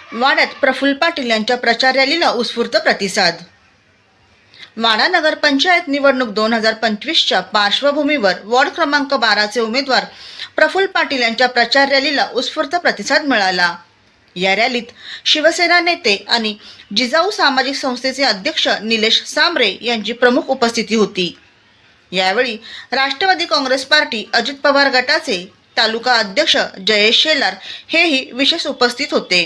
वाड्यात प्रफुल्ल पाटील यांच्या प्रचार रॅलीला उत्स्फूर्त प्रतिसाद। वाडा नगरपंचायत निवडणूक 2025च्या पार्श्वभूमीवर वॉर्ड क्रमांक 12 चे उमेदवार प्रफुल्ल पाटील यांच्या प्रचार रॅलीला उत्स्फूर्त प्रतिसाद मिळाला। या रॅलीत शिवसेना नेते आणि जिजाऊ सामाजिक संस्थेचे अध्यक्ष निलेश सांबरे यांची प्रमुख उपस्थिती होती। यावेळी राष्ट्रवादी काँग्रेस पार्टी अजित पवार गटाचे तालुका अध्यक्ष जयेश शेलार हेही विशेष उपस्थित होते।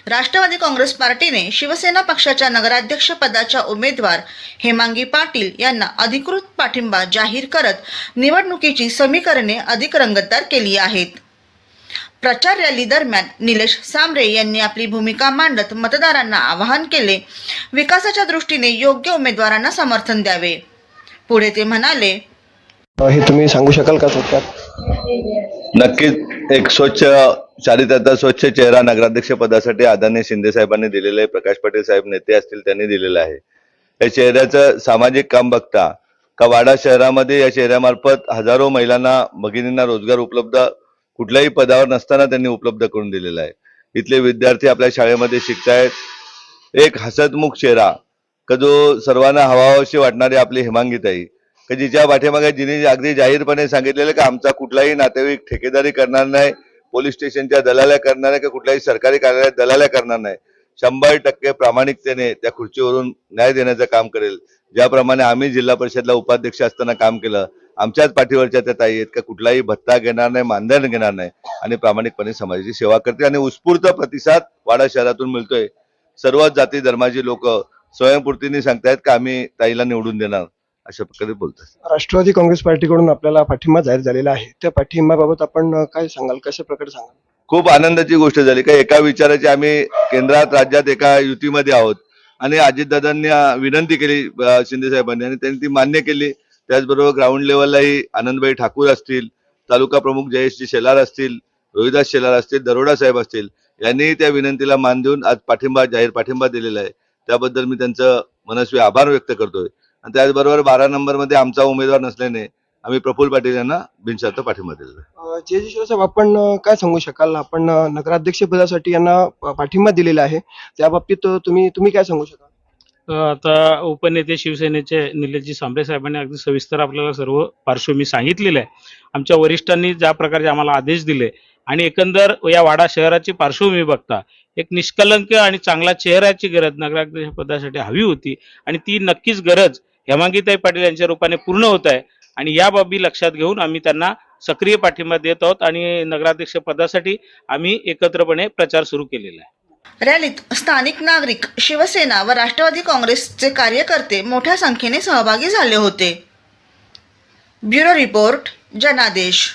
राष्ट्रवादी काँग्रेस पार्टीने शिवसेना पक्षाच्या नगराध्यक्ष पदाच्या उमेदवार हेमांगी पाटील यांना अधिकृत पाठिंबा जाहीर करत निवडणुकीची समीकरणे अधिक रंगतदार केली आहेत। प्रचार रॅली दरम्यान निलेश सांबरे यांनी आपली भूमिका मांडत मतदारांना आवाहन केले, विकासाच्या दृष्टीने योग्य उमेदवारांना समर्थन द्यावे। पुढे ते म्हणाले, हे तुम्ही सांगू शकाल का थोडक्यात? नक्कीच एक स्वच्छ चारित्र्याचा स्वच्छ चेहरा नगराध्यक्ष पदासाठी आदरणीय शिंदे साहेबांनी दिलेले आहे, प्रकाश पाटील साहेब नेते असतील त्यांनी दिलेलं आहे। या चेहऱ्याचं सामाजिक काम बघता का वाडा शहरामध्ये या चेहऱ्यामार्फत हजारो महिलांना भगिनींना रोजगार उपलब्ध कुठल्याही पदावर नसताना त्यांनी उपलब्ध करून दिलेला आहे। इथले विद्यार्थी आपल्या शाळेमध्ये शिकतायत। एक हसतमुख चेहरा का जो सर्वांना हवाहवाशी वाटणारी आपली हेमांगीताई का जिच्या पाठीमागे जिने अगदी जाहीरपणे सांगितलेलं की आमचा कुठलाही नातेवाईक ठेकेदारी करणार नाही, पोलीस स्टेशनच्या दलाल्या करणार नाही, की कुठल्याही सरकारी कार्यालयात दलाल्या करणार नाही, 100% प्रामाणिकतेने त्या खुर्चीवरून न्याय देण्याचं काम करेल। ज्याप्रमाणे आम्ही जिल्हा परिषदला उपाध्यक्ष असताना काम केलं, आमच्याच पाठीवरच्या त्या ताई आहेत का कुठलाही भत्ता घेणार नाही, मानधन घेणार नाही आणि प्रामाणिकपणे समाजाची सेवा करते। आणि उत्स्फूर्त प्रतिसाद वाडा शहरातून मिळतोय। सर्व जाती धर्माची लोक स्वयंपूर्तीने सांगतायत की आम्ही ताईला निवडून देणार, अशा प्रकारे बोलतात। राष्ट्रवादी काँग्रेस पार्टीकडून आपल्याला पाठिंबा जाहीर झालेला आहे, त्या पाठिंब्याबाबत आपण काय सांगाल, कशा प्रकारे सांगाल? खूप आनंदाची गोष्ट झाली का एका विचाराची आम्ही केंद्रात राज्यात एका युतीमध्ये आहोत आणि अजितदादांनी विनंती केली शिंदे साहेबांनी आणि त्यांनी ती मान्य केली। त्याचबरोबर ग्राउंड लेवललाही आनंदभाई ठाकूर असतील, तालुका प्रमुख जयेशजी शेलार असतील, रोहिदास शेलार असतील, दरोडा साहेब असतील, यांनी त्या विनंतीला मान देऊन आज जाहीर पाठिंबा दिलेला आहे। त्याबद्दल मी त्यांचं मनस्वी आभार व्यक्त करतोय। आणि त्याचबरोबर 12 नंबरमध्ये आमचा उमेदवार नसल्याने आम्ही प्रफुल्ल पाटील यांना बिनशर्त पाठिंबा दिलेला आहे। जे साहेब, आपण काय सांगू शकाल? आपण नगराध्यक्ष पदासाठी यांना पाठिंबा दिलेला आहे, त्या बाबतीत तुम्ही काय सांगू शकाल? आता उपनेते शिवसेनेचे निलेशजी सांबरे साहेबांनी अगदी सविस्तर आपल्याला सर्व पार्श्वभूमी सांगितलेलं आहे। आमच्या वरिष्ठांनी ज्या प्रकारचे आम्हाला आदेश दिले आणि एकंदर या वाडा शहराची पार्श्वभूमी बघता एक निष्कलंक आणि चांगला चेहऱ्याची गरज नगराध्यक्ष पदासाठी हवी होती आणि ती नक्कीच गरज हेमांगीताई पाटील यांच्या रूपाने पूर्ण होत आहे। आणि या बाबी लक्षात घेऊन आम्ही त्यांना सक्रिय पाठिंबा देत आहोत आणि नगराध्यक्ष पदासाठी आम्ही एकत्रपणे प्रचार सुरू केलेला आहे। रॅलीत स्थानिक नागरिक, शिवसेना व राष्ट्रवादी काँग्रेसचे कार्यकर्ते मोठ्या संख्येने सहभागी झाले होते। ब्युरो रिपोर्ट, जनादेश।